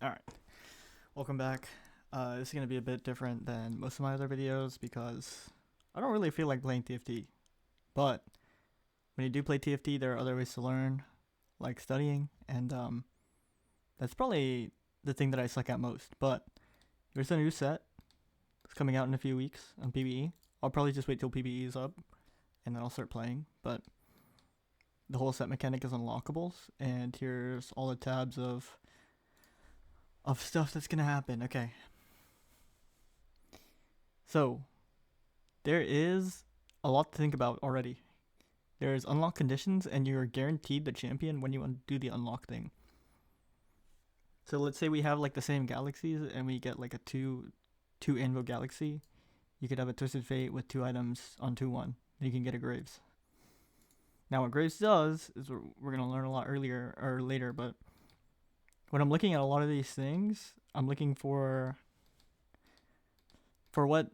Alright, welcome back. This is going to be a bit different than most of my other videos because I don't really feel like playing TFT. But when you do play TFT, there are other ways to learn, like studying, and that's probably the thing that I suck at most. But there's a new set. It's coming out in a few weeks on PBE. I'll probably just wait till PBE is up, and then I'll start playing. But the whole set mechanic is unlockables, and here's all the tabs of stuff that's gonna happen. Okay, so there is a lot to think about already. There's unlock conditions, and you're guaranteed the champion when you do the unlock thing. So let's say we have like the same galaxies, and we get like a two anvil galaxy. You could have a Twisted Fate with 2 items on 2/1. And you can get a Graves. Now what Graves does is we're gonna learn a lot earlier or later, but when I'm looking at a lot of these things, I'm looking for what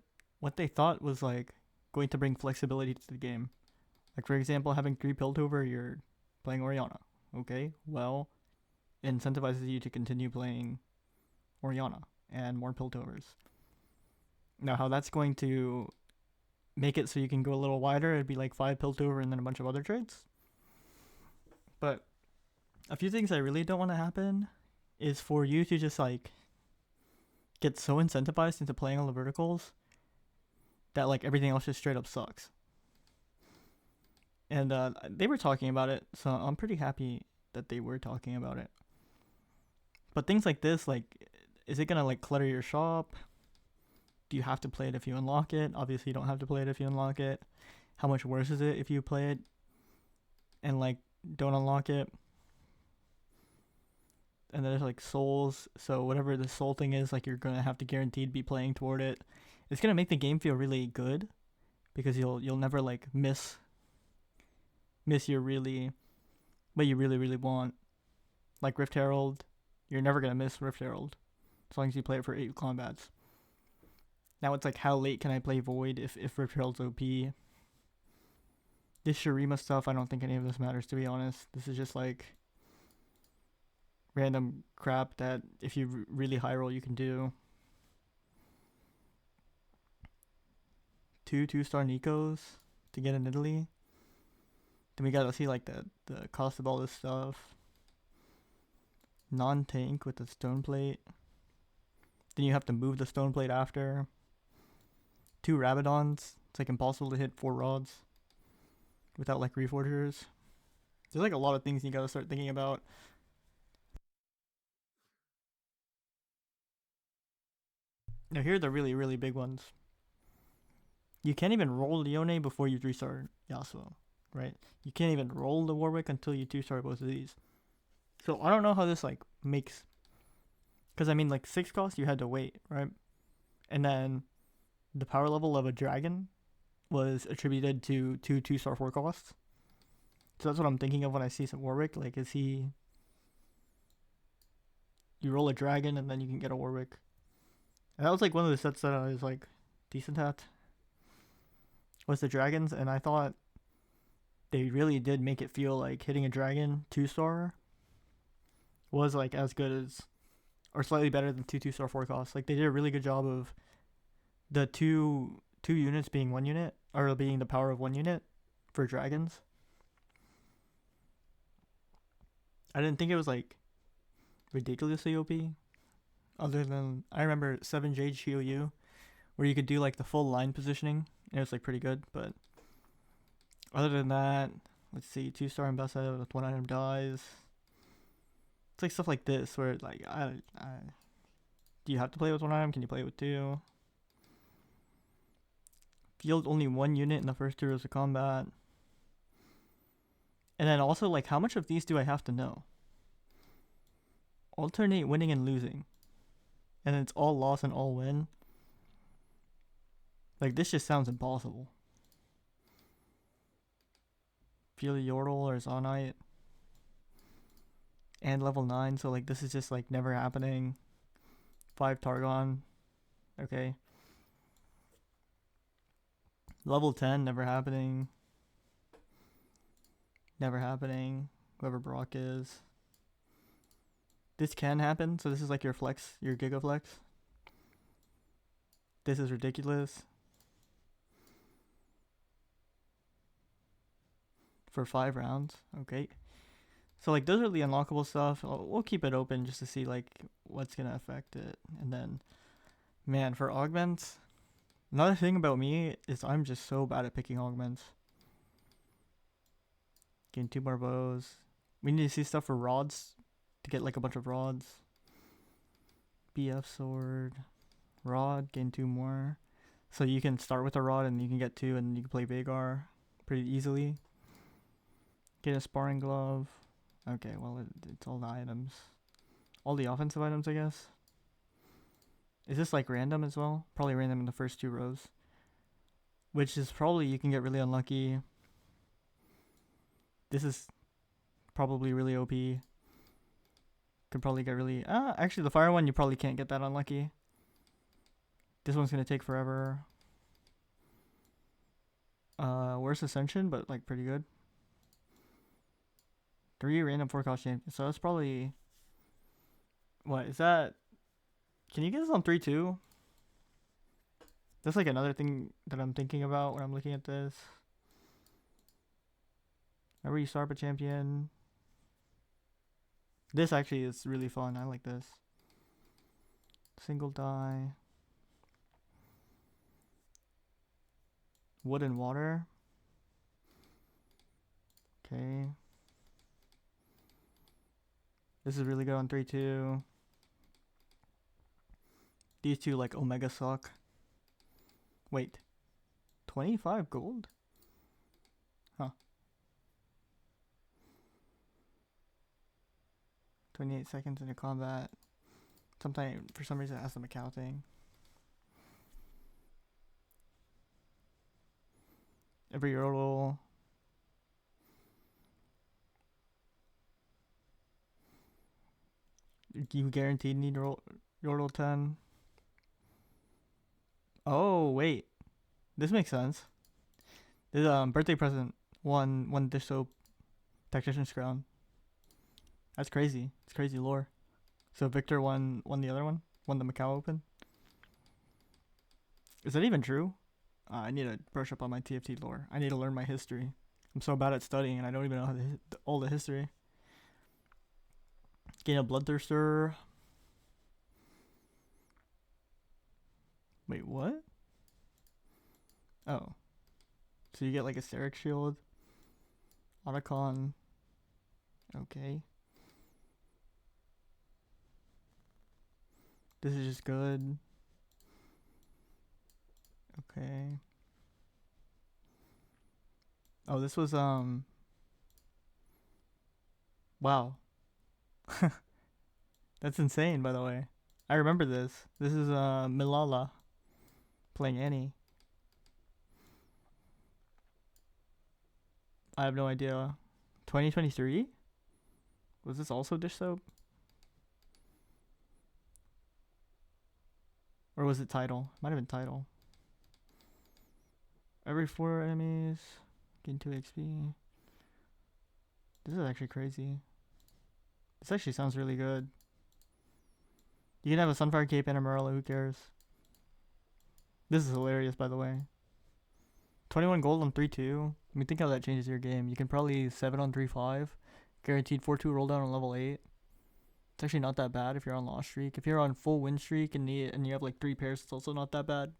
they thought was like going to bring flexibility to the game. Like for example, having 3 Piltover, you're playing Oriana. Okay, well, it incentivizes you to continue playing Oriana and more Piltovers. Now, how that's going to make it so you can go a little wider, it'd be like 5 Piltover and then a bunch of other trades. But a few things I really don't want to happen is for you to just like get so incentivized into playing all the verticals that like everything else just straight up sucks. And they were talking about it, so I'm pretty happy that they were talking about it. But things like this, like, is it gonna like clutter your shop? Do you have to play it if you unlock it? Obviously, you don't have to play it if you unlock it. How much worse is it if you play it and like don't unlock it? And then there's like souls, so whatever the soul thing is, like you're gonna have to guaranteed be playing toward it. It's gonna make the game feel really good because you'll never like miss your really what you really want. Like Rift Herald, you're never gonna miss Rift Herald as long as you play it for 8 combats. Now it's like how late can I play Void if Rift Herald's OP? This Shurima stuff, I don't think any of this matters to be honest. This is just like random crap that if you really high roll you can do. 2 2-star Nikos to get in Italy. Then we gotta see like the cost of all this stuff. Non-tank with the stone plate. Then you have to move the stone plate after. 2 Rabadons. It's like impossible to hit 4 rods without like reforgers. There's like a lot of things you gotta start thinking about. Now here are the really big ones. You can't even roll Leone before you 3-star Yasuo, right? You can't even roll the Warwick until you 2-star both of these. So I don't know how this like makes, because I mean like 6 cost you had to wait, right? And then the power level of a dragon was attributed to 2 2-star 4 costs. So that's what I'm thinking of when I see some Warwick. Like, is he? You roll a dragon and then you can get a Warwick. And that was like one of the sets that I was like decent at. Was the dragons, and I thought they really did make it feel like hitting a dragon 2-star was like as good as or slightly better than 2 2-star 4 costs. Like they did a really good job of the two units being 1 unit or being the power of 1 unit for dragons. I didn't think it was like ridiculously OP. Other than I remember 7 Jade Shiou where you could do like the full line positioning. And it was like pretty good, but other than that, let's see, 2-star Ambassador with 1 item dies. It's like stuff like this where like do you have to play with 1 item? Can you play with 2? Field only 1 unit in the first 2 rows of combat. And then also like how much of these do I have to know? Alternate winning and losing. And it's all loss and all win. Like this just sounds impossible. Feel Yordle or Zonite. And level 9, so like this is just like never happening. 5 Targon. Okay. Level 10, never happening. Never happening. Whoever Brock is. This can happen. So this is like your flex, your giga flex. This is ridiculous. For 5 rounds. Okay. So like those are the unlockable stuff. We'll keep it open just to see like what's gonna affect it. And then, man, for augments, another thing about me is I'm just so bad at picking augments. Gain 2 more bows. We need to see stuff for rods to get like a bunch of rods. BF sword, rod, gain 2 more. So you can start with a rod and you can get 2 and you can play Vagar pretty easily. Get a sparring glove. Okay, well, it's all the items. All the offensive items, I guess. Is this like random as well? Probably random in the first 2 rows. Which is probably, you can get really unlucky. This is probably really OP. Could probably get really... actually, the fire one, you probably can't get that unlucky. This one's going to take forever. Worse Ascension, but like pretty good. 3 random 4 cost champions. So that's probably... What, is that... Can you get this on 3-2? That's like another thing that I'm thinking about when I'm looking at this. Whenever you start up a champion... This actually is really fun. I like this. Single die. Wood and water. Okay. This is really good on 3-2. These 2 like Omega suck. Wait. 25 gold? Huh. 28 seconds into combat. Sometimes, for some reason, it has the Macau thing. Every yordle. You guaranteed need yordle 10. Oh, wait. This makes sense. This birthday present. One dish soap. Tactician's crown. That's crazy. It's crazy lore. So Victor won the other one? Won the Macau Open? Is that even true? I need to brush up on my TFT lore. I need to learn my history. I'm so bad at studying and I don't even know all the history. Gain a Bloodthirster. Wait, what? Oh. So you get like a Steric Shield. Otacon. Okay. This is just good. Okay. Oh, this was wow. That's insane, by the way. I remember this. This is Milala playing Annie. I have no idea. 2023? Was this also dish soap? Or was it title? Might have been title. Every 4 enemies gain 2 XP. This is actually crazy. This actually sounds really good. You can have a Sunfire Cape and a Marilla, who cares? This is hilarious, by the way. 21 gold on 3-2. I mean, think how that changes your game. You can probably 7 on 3-5. Guaranteed 4-2 roll down on level 8. It's actually not that bad if you're on lost streak. If you're on full win streak and you have like 3 pairs, it's also not that bad.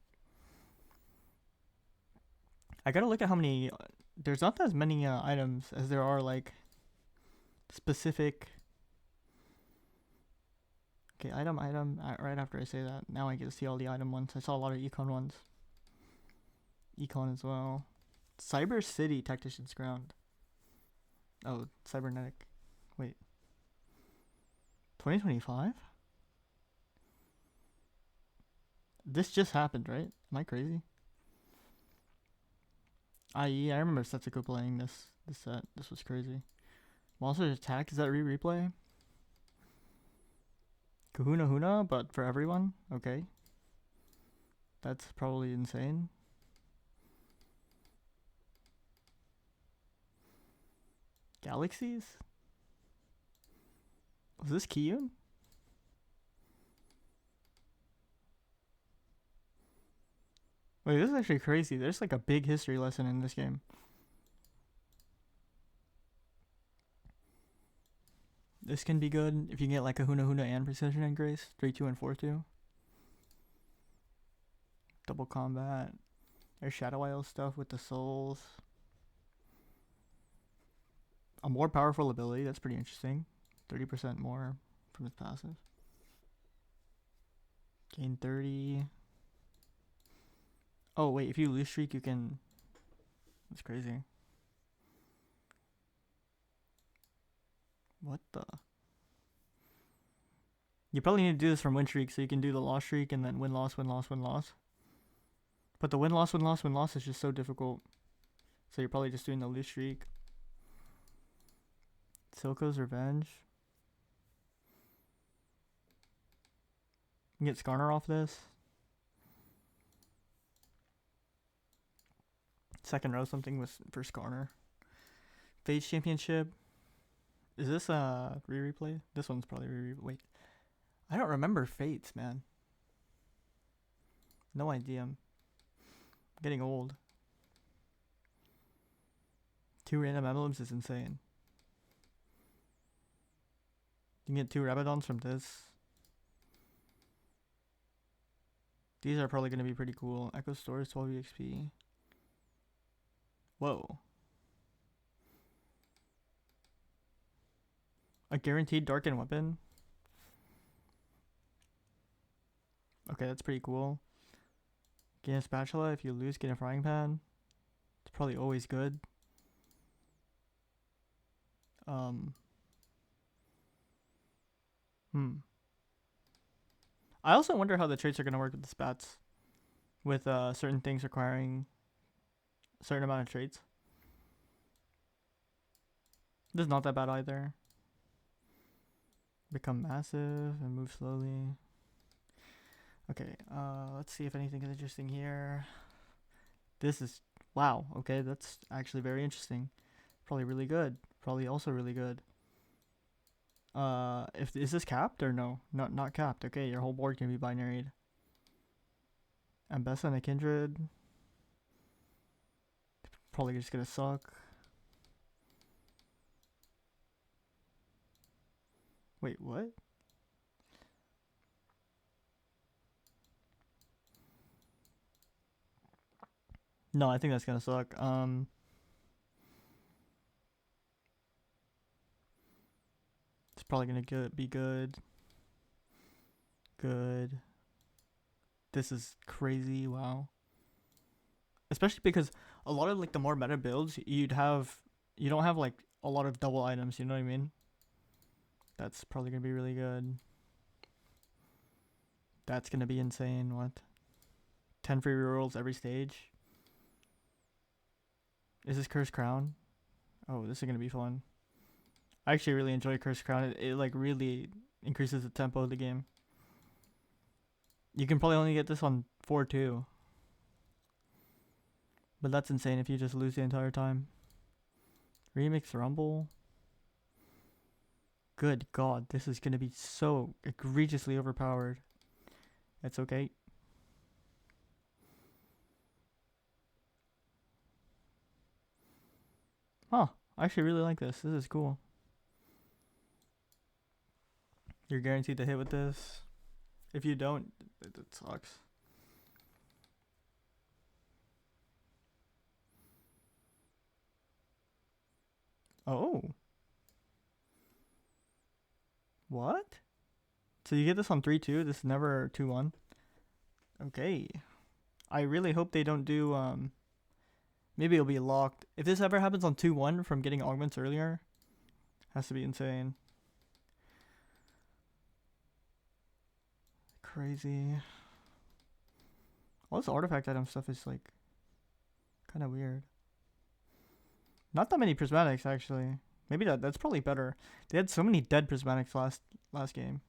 I gotta look at how many... there's not as many items as there are like specific... Okay, item. Right after I say that, now I get to see all the item ones. I saw a lot of econ ones. Econ as well. Cyber City Tactician's Ground. Oh, Cybernetic. Wait. 2025? This just happened, right? Am I crazy? I.e., I remember Setsuko playing this set. This was crazy. Monsters Attack, is that replay? Kahuna Huna, but for everyone? Okay. That's probably insane. Galaxies? Was this Kiyun? Wait, this is actually crazy. There's like a big history lesson in this game. This can be good if you get like a Huna Huna and Precision and Grace. 3-2 and 4-2. Double combat. There's Shadow Isle stuff with the souls. A more powerful ability. That's pretty interesting. 30% more from his passive. Gain 30. Oh, wait. If you lose streak, you can... That's crazy. What the... You probably need to do this from win streak, so you can do the loss streak and then win loss, win loss, win loss. But the win loss, win loss, win loss is just so difficult. So you're probably just doing the lose streak. Silco's Revenge. You can get Skarner off this. Second row something with for Skarner. Phase Championship. Is this a re-replay? This one's probably re-replay. Wait. I don't remember Fates, man. No idea. I'm getting old. 2 random emblems is insane. You can get 2 Rabadons from this. These are probably going to be pretty cool. Echo Stores, 12 EXP. Whoa. A guaranteed Darken Weapon. Okay, that's pretty cool. Gain a Spatula. If you lose, get a Frying Pan. It's probably always good. I also wonder how the traits are going to work with the spats. With certain things requiring a certain amount of traits. This is not that bad either. Become massive and move slowly. Okay, let's see if anything is interesting here. This is... Wow, okay, that's actually very interesting. Probably really good. Probably also really good. Is this capped or no? Not capped. Okay, your whole board can be binaried. Ambessa and a Kindred. Probably just gonna suck. Wait, what? No, I think that's gonna suck. It's probably gonna be good. Good. This is crazy. Wow. Especially because a lot of like the more meta builds, you don't have like a lot of double items. You know what I mean? That's probably gonna be really good. That's gonna be insane. What? 10 free rerolls every stage. Is this Cursed Crown? Oh, this is gonna be fun. I actually really enjoy Cursed Crown. It like really increases the tempo of the game. You can probably only get this on 4-2. But that's insane if you just lose the entire time. Remix Rumble. Good God, this is gonna be so egregiously overpowered. It's okay. Huh, I actually really like this. This is cool. You're guaranteed to hit with this. If you don't, it sucks. Oh. What? So you get this on 3-2? This is never 2-1? Okay. I really hope they don't do, maybe it'll be locked. If this ever happens on 2-1 from getting augments earlier, has to be insane. Crazy. All this artifact item stuff is like kind of weird. Not that many prismatics actually. Maybe that's probably better. They had so many dead prismatics last game.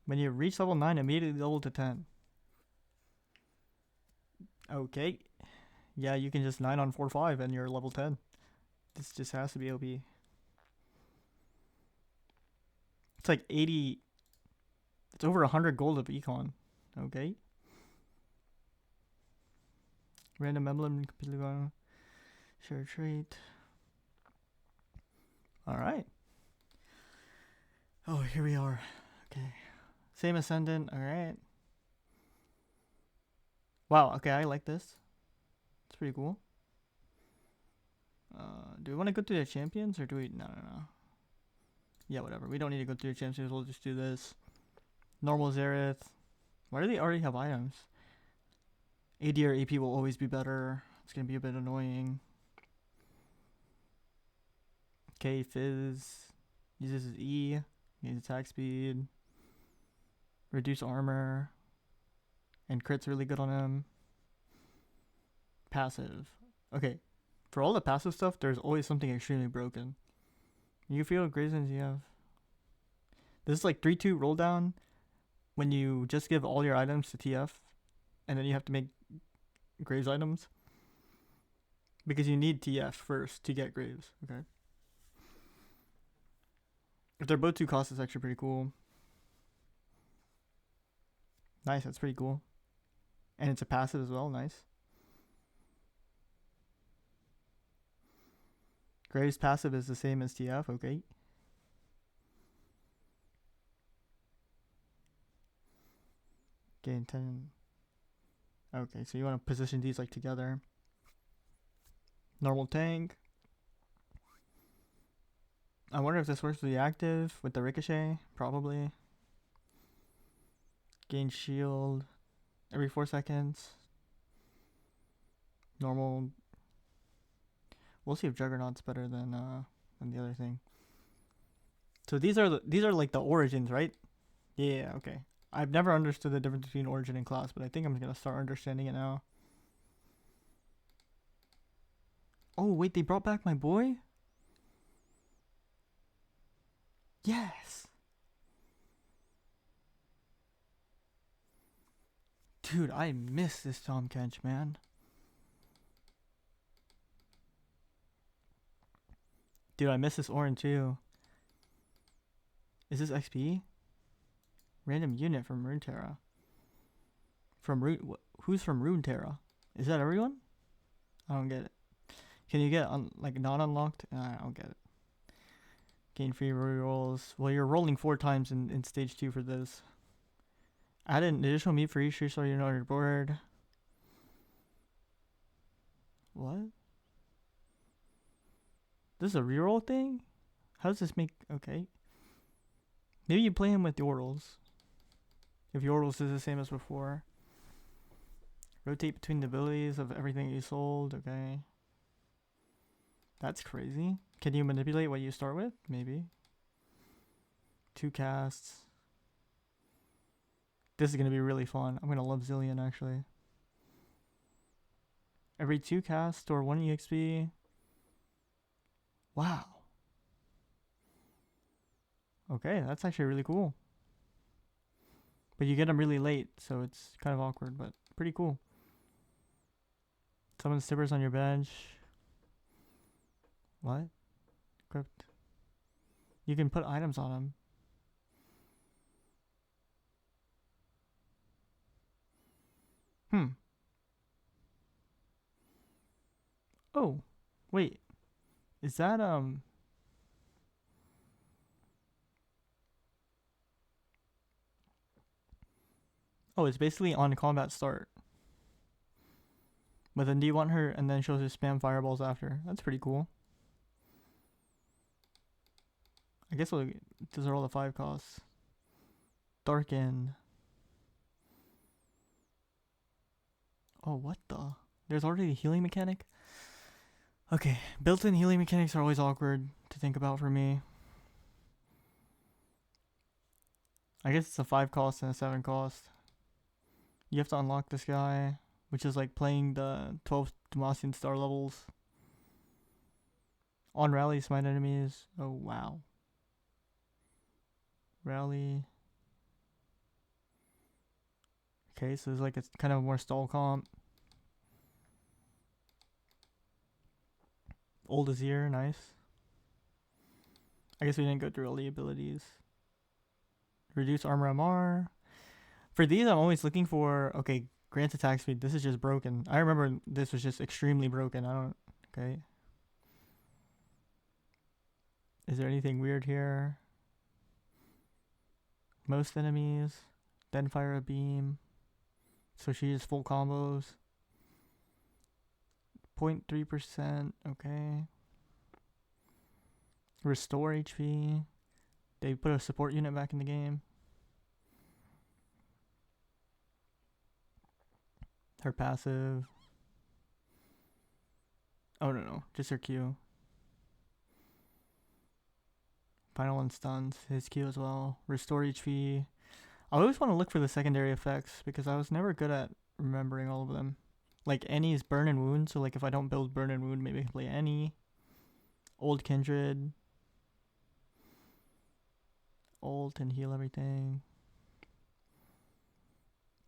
When you reach level 9, immediately level to 10. Okay. Yeah, you can just 9 on 4-5 and you're level 10. This just has to be OP. It's like 80. It's over 100 gold of econ. Okay. Random emblem completely gone. Share trait. Alright. Oh, here we are. Okay. Same ascendant. Alright. Wow, okay, I like this. It's pretty cool. Do we want to go through the champions or do we? No. Yeah, whatever. We don't need to go through the champions. We'll just do this. Normal Zareth. Why do they already have items? AD or AP will always be better. It's going to be a bit annoying. Okay, Fizz. Uses his E. Needs attack speed. Reduce armor. And crit's really good on him. Passive. Okay. For all the passive stuff, there's always something extremely broken. You feel what Graysons you have. This is like 3-2 roll down when you just give all your items to TF and then you have to make Graves items. Because you need TF first to get Graves, okay? If they're both 2 costs, it's actually pretty cool. Nice, that's pretty cool. And it's a passive as well, nice. Graves passive is the same as TF, okay. Gain 10. Okay, so you want to position these like together. Normal tank. I wonder if this works with the active, with the ricochet, probably. Gain shield every 4 seconds. Normal. We'll see if Juggernaut's better than the other thing. So these are like the origins, right? Yeah, okay. I've never understood the difference between origin and class, but I think I'm gonna start understanding it now. Oh wait, they brought back my boy? Yes. Dude, I miss this Tom Kench, man. Dude, I miss this Orin too. Is this XP? Random unit from Runeterra. Who's from Runeterra? Is that everyone? I don't get it. Can you get like not unlocked? I don't get it. Gain free rerolls. Well, you're rolling 4 times in stage 2 for this. Add an additional meat for each tree so you're not on your board. What? This is a reroll thing? How does this make... Okay. Maybe you play him with Yordles. If Yordles is the same as before. Rotate between the abilities of everything you sold. Okay. That's crazy. Can you manipulate what you start with? Maybe. 2 casts. This is going to be really fun. I'm going to love Zillion, actually. Every 2 casts, store 1 EXP. Wow. Okay, that's actually really cool. But you get them really late, so it's kind of awkward, but pretty cool. Summon Stibbers on your bench. What? Equipped. You can put items on them. Oh, wait. Is that Oh, it's basically on combat start. But then do you want her and then she'll just spam fireballs after? That's pretty cool. I guess those are all the 5 costs. Darken. Oh, what the? There's already a healing mechanic? Okay, built-in healing mechanics are always awkward to think about for me. I guess it's a 5 cost and a 7 cost. You have to unlock this guy, which is like playing the 12 Demacian star levels. On rally, smite enemies. Oh, wow. Rally. Okay, so it's like it's kind of more stall comp. Old Azir, nice. I guess we didn't go through all the abilities. Reduce armor MR. For these, I'm always looking for, okay, Grants attack speed. This is just broken. I remember this was just extremely broken. I don't. Okay. Is there anything weird here? Most enemies. Then fire a beam. So she is full combos. 0.3%. Okay. Restore HP. They put a support unit back in the game. Her passive. Oh, no. Just her Q. Final one stuns. His Q as well. Restore HP. I always want to look for the secondary effects because I was never good at remembering all of them. Like Annie's burn and wound. So like if I don't build burn and wound, maybe I can play Annie. Old Kindred. Ult and heal everything.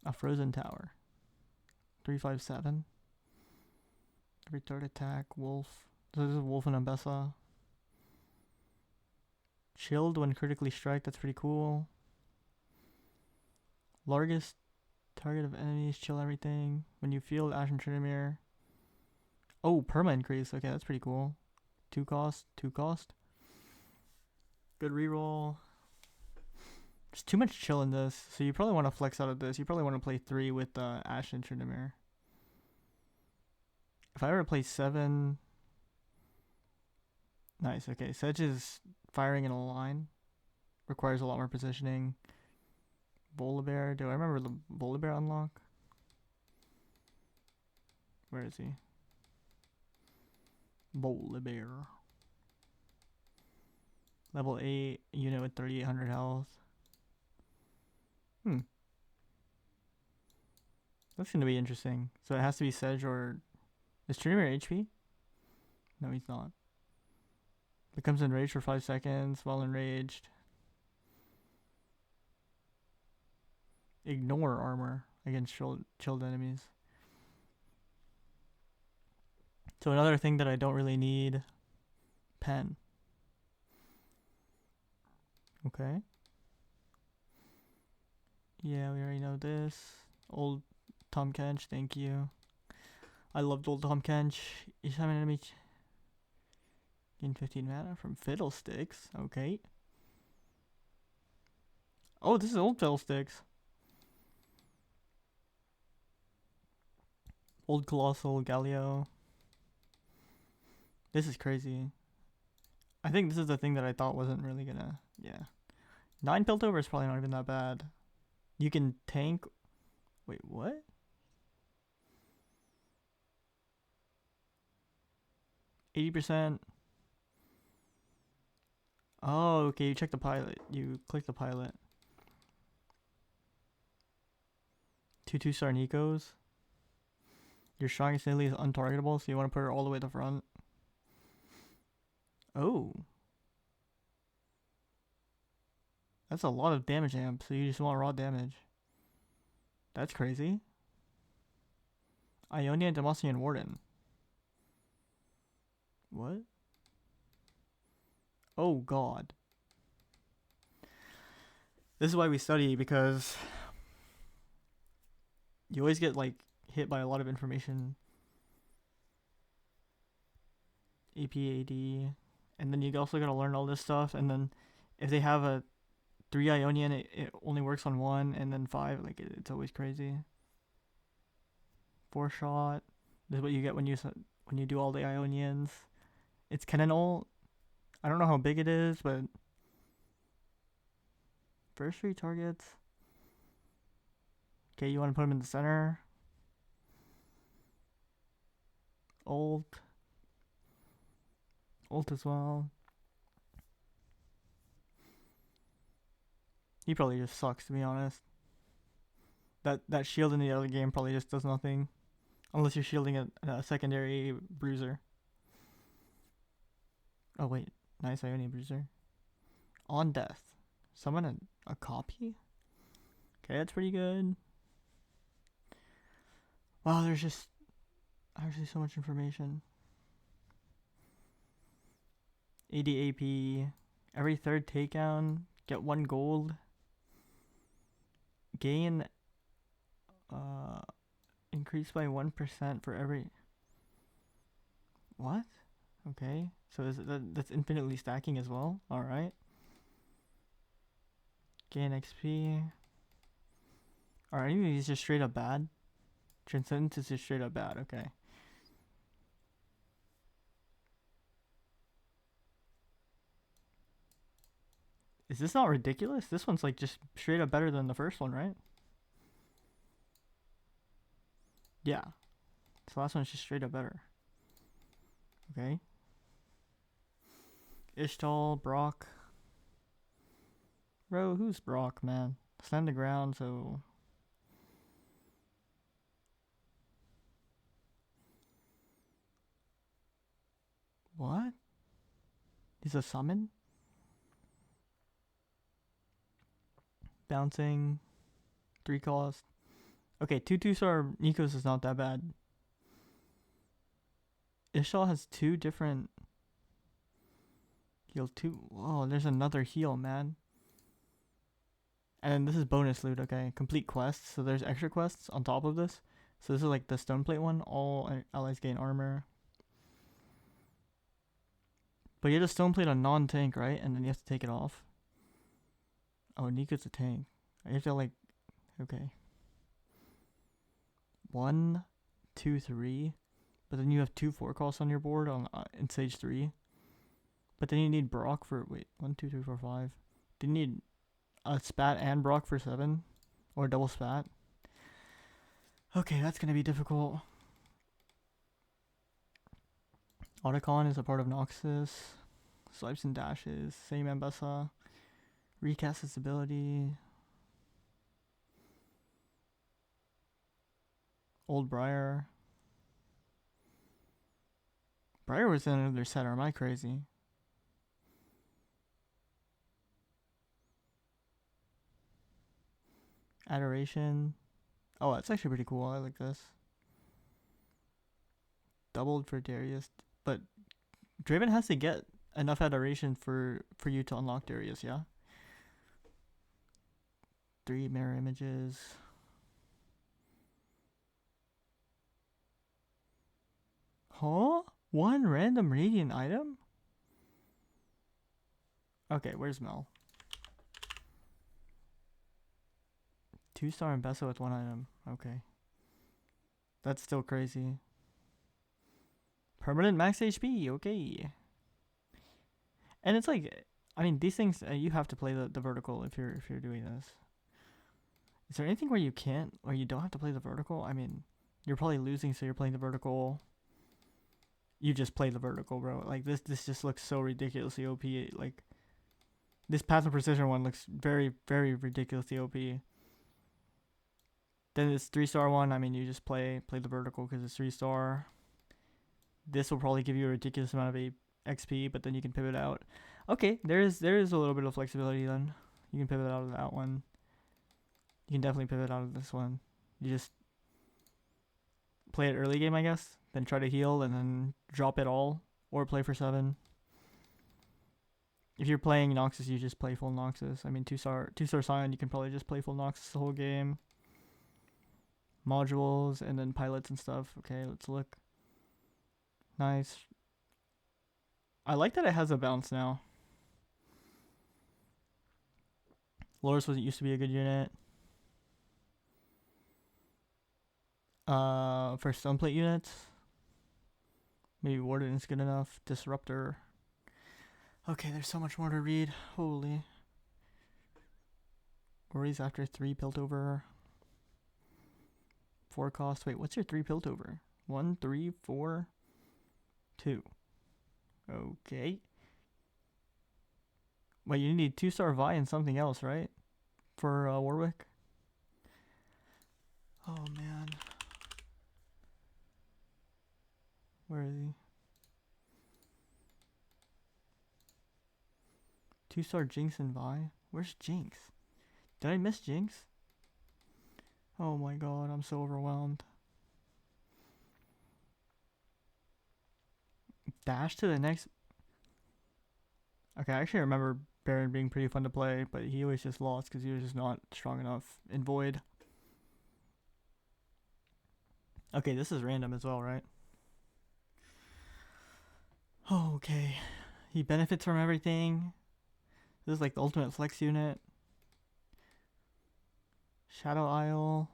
A frozen tower. 357. Every third attack. Wolf. So this is Wolf and Ambessa. Chilled when critically strike. That's pretty cool. Largest target of enemies. Chill everything. When you field Ashen Trinamir. Oh, perma increase. Okay, that's pretty cool. 2 cost. 2 cost. Good reroll. There's too much chill in this, so you probably want to flex out of this. You probably want to play 3 with Ashen Trinamir. If I ever play 7... Nice, okay. Sedge is firing in a line. Requires a lot more positioning. Volibear. Do I remember the Volibear unlock? Where is he? Volibear. Level 8 unit with 3,800 health. That's going to be interesting. So it has to be Sedge or... Is Trinamir HP? No, he's not. Becomes enraged for 5 seconds while enraged. Ignore armor against chilled enemies. So another thing that I don't really need. Pen. Okay. Yeah, we already know this. Old Tom Kench, thank you. I loved old Tom Kench. Each time an enemy gain 15 mana from Fiddlesticks. Okay. Oh, this is old Fiddlesticks. Old Colossal Galio. This is crazy. I think this is the thing that I thought wasn't really gonna... Yeah. 9 Piltover is probably not even that bad. You can tank... Wait, what? %. Oh, okay, you check the pilot. You click the pilot. 2/2-star Nikos. Your strongest Lily is untargetable, so you want to put her all the way at the front. Oh. That's a lot of damage amp, so you just want raw damage. That's crazy. Ionia, Demacian Warden. What? Oh god. This is why we study, because you always get like hit by a lot of information. APAD. And then you also gotta learn all this stuff, and then if they have a 3 Ionian, it only works on 1, and then 5, like it's always crazy. 4 shot. This is what you get when you do all the Ionians. It's Cannon. I don't know how big it is, but first 3 targets. Okay, you want to put him in the center. Ult as well. He probably just sucks, to be honest. That shield in the other game probably just does nothing. Unless you're shielding a secondary bruiser. Oh wait, nice Ionian bruiser. On death. Summon a copy? Okay, that's pretty good. Wow, there's just actually so much information. ADAP. Every 3rd takedown, get 1 gold. Gain increased by 1% for every... What? Okay. So that's infinitely stacking as well? Alright. Gain XP. Are any of these just straight up bad? Transcendence is just straight up bad, okay. Is this not ridiculous? This one's like just straight up better than the first one, right? Yeah. This last one's just straight up better. Okay. Ishtal, Brock. Bro, who's Brock, man? Slam the ground, so... What? He's a summon? Bouncing. 3 cost. Okay, 2-2-star Nikos is not that bad. Ishtal has 2 different... Heal 2. Oh, there's another heal, man. And then this is bonus loot, okay. Complete quests. So there's extra quests on top of this. So this is like the Stoneplate one. All allies gain armor. But you have to Stoneplate a non-tank, right? And then you have to take it off. Oh, Nika's a tank. You have to like... Okay. 1, 2, 3. But then you have 2 forecasts on your board on in Sage 3. But then you need Brock for... Wait. 1, 2, 3, 4, 5. Then you need a Spat and Brock for 7. Or double Spat. Okay, that's going to be difficult. Otacon is a part of Noxus. Swipes and dashes. Same Ambessa. Recast its ability. Old Briar. Briar was in another set, or am I crazy? Adoration. Oh, that's actually pretty cool. I like this. Doubled for Darius. But Draven has to get enough adoration for you to unlock Darius, yeah? 3 mirror images. Huh? 1 random radiant item? Okay, where's Mel? 2-star Ambessa with 1 item. Okay. That's still crazy. Permanent max HP. Okay. And it's like, I mean, these things you have to play the vertical if you're doing this. Is there anything where you can't, or you don't have to play the vertical? I mean, you're probably losing, so you're playing the vertical. You just play the vertical, bro. Like this just looks so ridiculously OP. Like this Path of Precision one looks very, very ridiculously OP. Then this 3-star one, I mean, you just play the vertical because it's 3-star. This will probably give you a ridiculous amount of XP, but then you can pivot out. Okay, there is a little bit of flexibility then. You can pivot out of that one. You can definitely pivot out of this one. You just play it early game, I guess. Then try to heal and then drop it all. Or play for 7. If you're playing Noxus, you just play full Noxus. I mean, 2-star Scion, you can probably just play full Noxus the whole game. Modules and then pilots and stuff. Okay, let's look. Nice. I like that it has a bounce now. Loris used to be a good unit. For Stoneplate units, maybe Warden is good enough. Disruptor. Okay, there's so much more to read. Holy. Worries after 3 Piltover. 4 cost. Wait, what's your 3 Piltover? 1, 3, 4, 2. Okay. Wait, you need 2-star Vi and something else, right? For Warwick? Oh, man. Where is he? 2-star Jinx and Vi? Where's Jinx? Did I miss Jinx? Oh my god, I'm so overwhelmed. Dash to the next... Okay, I actually remember Baron being pretty fun to play, but he always just lost because he was just not strong enough in Void. Okay, this is random as well, right? Oh, okay. He benefits from everything. This is like the ultimate flex unit. Shadow Isle.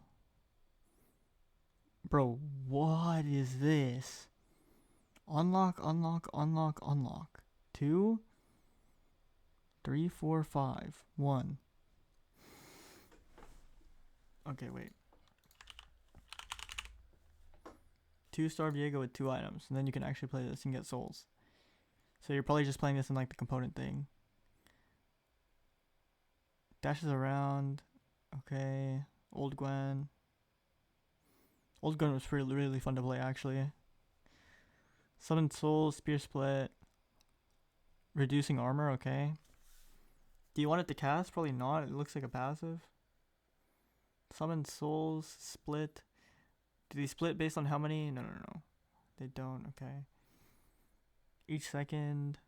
Bro, what is this? Unlock, unlock, unlock, unlock. 2, 3, 4, 5, 1. Okay, wait. 2-star Viego with 2 items, and then you can actually play this and get souls. So you're probably just playing this in like the component thing. Dashes around. Okay. Old Gwen. Old Gwen was really fun to play actually. Summon Souls, Spear Split. Reducing armor, okay. Do you want it to cast? Probably not. It looks like a passive. Summon Souls, Split. Do they split based on how many? No. They don't, okay. Each second.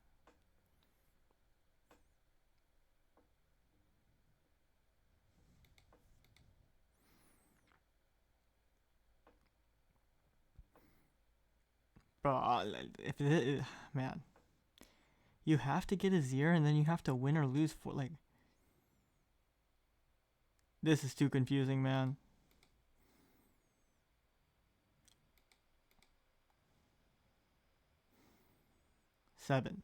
Bro, if it, man. You have to get a Zir and then you have to win or lose for like. This is too confusing, man. Seven.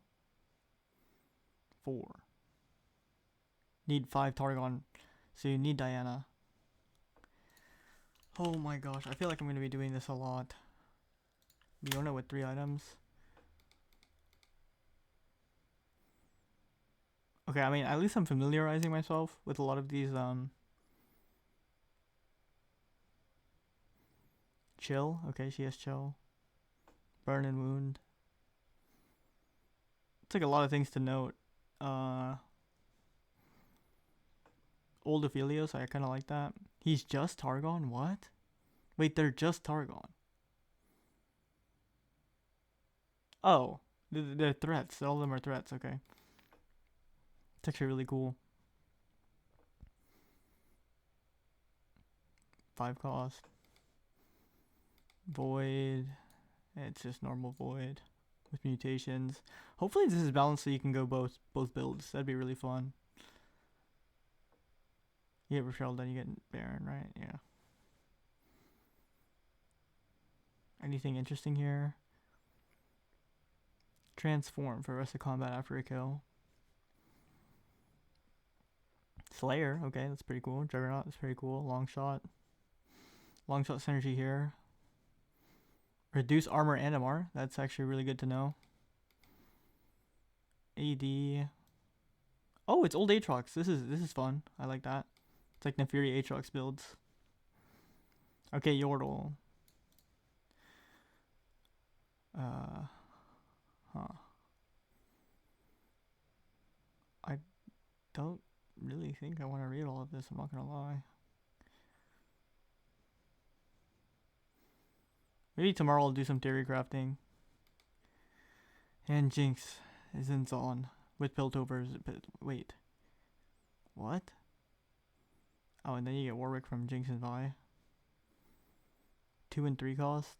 4. Need 5 Targon. So you need Diana. Oh my gosh, I feel like I'm going to be doing this a lot. Leona with 3 items. Okay, I mean, at least I'm familiarizing myself with a lot of these, Chill. Okay, she has chill. Burn and wound. It's like a lot of things to note. Old Aphelios, I kind of like that. He's just Targon? What? Wait, they're just Targon. Oh, they're threats. All of them are threats, okay. It's actually really cool. 5 cost. Void. It's just normal void with mutations. Hopefully this is balanced so you can go both builds. That'd be really fun. You get Rochelle, then you get Baron, right? Yeah. Anything interesting here? Transform for rest of combat after a kill. Slayer, okay, that's pretty cool. Juggernaut, that's pretty cool. Long shot. Long shot synergy here. Reduce armor and MR. That's actually really good to know. AD. Oh, it's old Aatrox. This is fun. I like that. It's like Neferi Aatrox builds. Okay, Yordle. Huh. I don't really think I want to read all of this. I'm not gonna lie. Maybe tomorrow I'll do some theory crafting. And Jinx isn't on with Piltovers. Wait. What? Oh, and then you get Warwick from Jinx and Vi. 2 and 3 cost.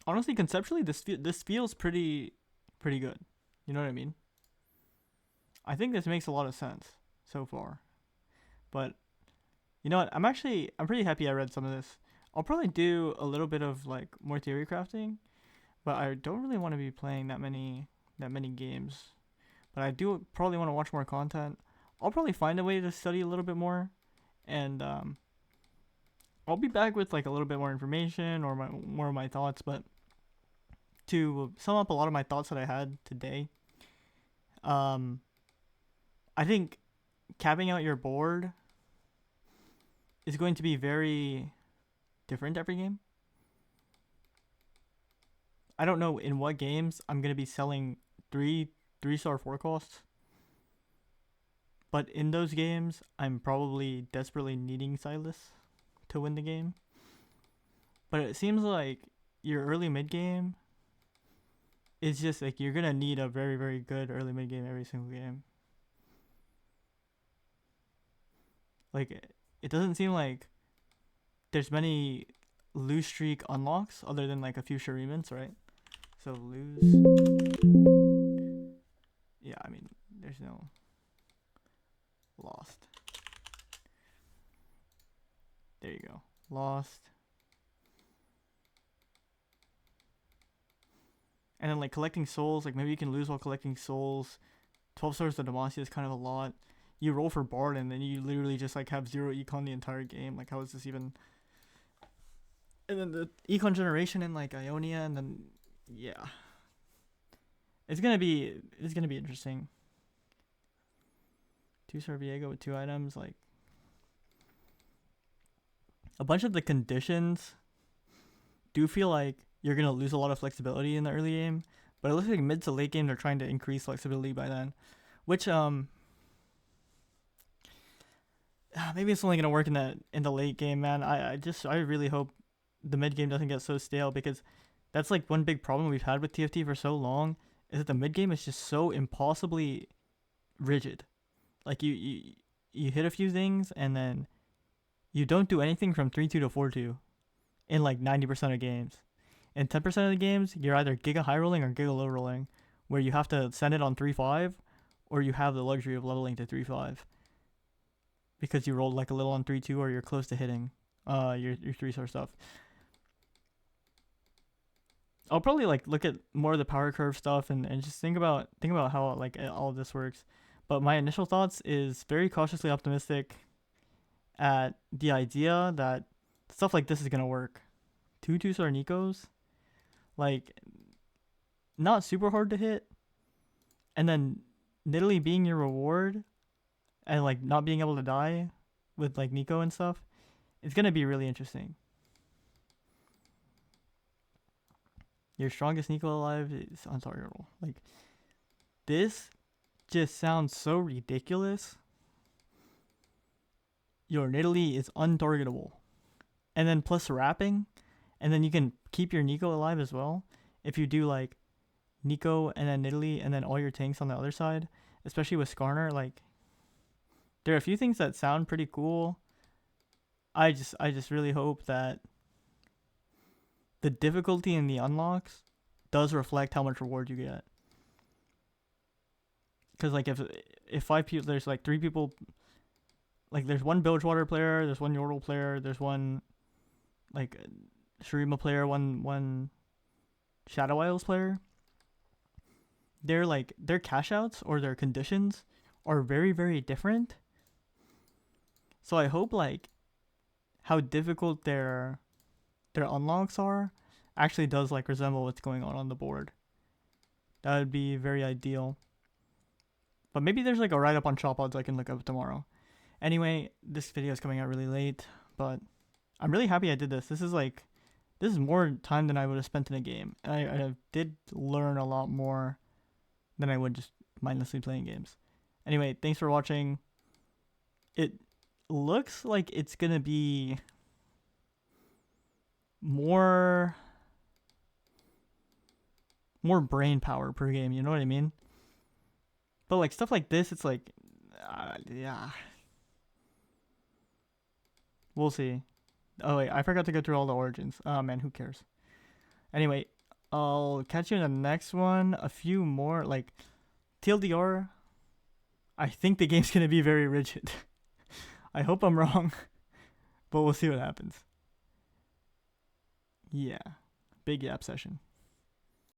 Honestly, conceptually, this feels pretty good. You know what I mean? I think this makes a lot of sense so far. But you know what? I'm pretty happy I read some of this. I'll probably do a little bit of like more theory crafting, but I don't really want to be playing that many games. But I do probably want to watch more content. I'll probably find a way to study a little bit more, and I'll be back with like a little bit more information or more of my thoughts. But to sum up a lot of my thoughts that I had today, I think capping out your board is going to be very different every game. I don't know in what games I'm going to be selling 3-star 4 costs. But in those games, I'm probably desperately needing Silas to win the game. But it seems like your early mid game is just like you're going to need a very, very good early mid game every single game. Like, it doesn't seem like there's many lose streak unlocks other than like a few Shirimans, right? So lose. Yeah, I mean, there's no lost. There you go. Lost. And then like collecting souls, like maybe you can lose while collecting souls. 12 stars of Demacia is kind of a lot. You roll for Bard and then you literally just like have 0 econ the entire game. Like how is this even? And then the econ generation in like Ionia, and then yeah. It's gonna be interesting. 2-star Viego with 2 items, like a bunch of the conditions do feel like you're gonna lose a lot of flexibility in the early game, but it looks like mid to late game they're trying to increase flexibility by then, which maybe it's only gonna work in the late game, man. I really hope the mid game doesn't get so stale, because that's like one big problem we've had with TFT for so long, is that the mid game is just so impossibly rigid. Like you hit a few things and then you don't do anything from 3-2 to 4-2 in like 90% of games. In 10% of the games, you're either giga high rolling or giga low rolling, where you have to send it on 3-5, or you have the luxury of leveling to 3-5 because you rolled like a little on 3-2, or you're close to hitting your 3-star stuff. I'll probably like look at more of the power curve stuff and just think about how like all of this works. But my initial thoughts is very cautiously optimistic at the idea that stuff like this is gonna work. 2-star Nikos, like not super hard to hit, and then Nidalee being your reward, and like not being able to die with like Nico and stuff, it's gonna be really interesting. Your strongest Nico alive is untargetable. Like this just sounds so ridiculous. Your Nidalee is untargetable, and then plus wrapping, and then you can keep your Nico alive as well if you do like Nico and then Nidalee and then all your tanks on the other side, especially with Skarner. Like there are a few things that sound pretty cool. I just really hope that the difficulty in the unlocks does reflect how much reward you get. Because like if 5 people, there's like 3 people, like there's one Bilgewater player, there's one Yordle player, there's one like Shurima player, one Shadow Isles player. They're like their cash outs or their conditions are very, very different. So I hope like how difficult their unlocks are actually does like resemble what's going on the board. That would be very ideal. But maybe there's like a write up on Shop Odds I can look up tomorrow. Anyway, this video is coming out really late, but I'm really happy I did this. This is more time than I would have spent in a game. I did learn a lot more than I would just mindlessly playing games. Anyway, thanks for watching. It looks like it's gonna be more brain power per game, you know what I mean? But like stuff like this, it's like yeah, we'll see. Oh wait, I forgot to go through all the origins. Oh man, who cares? Anyway, I'll catch you in the next one. A few more, like TLDR. I think the game's gonna be very rigid. I hope I'm wrong, but we'll see what happens. Yeah, big yap session.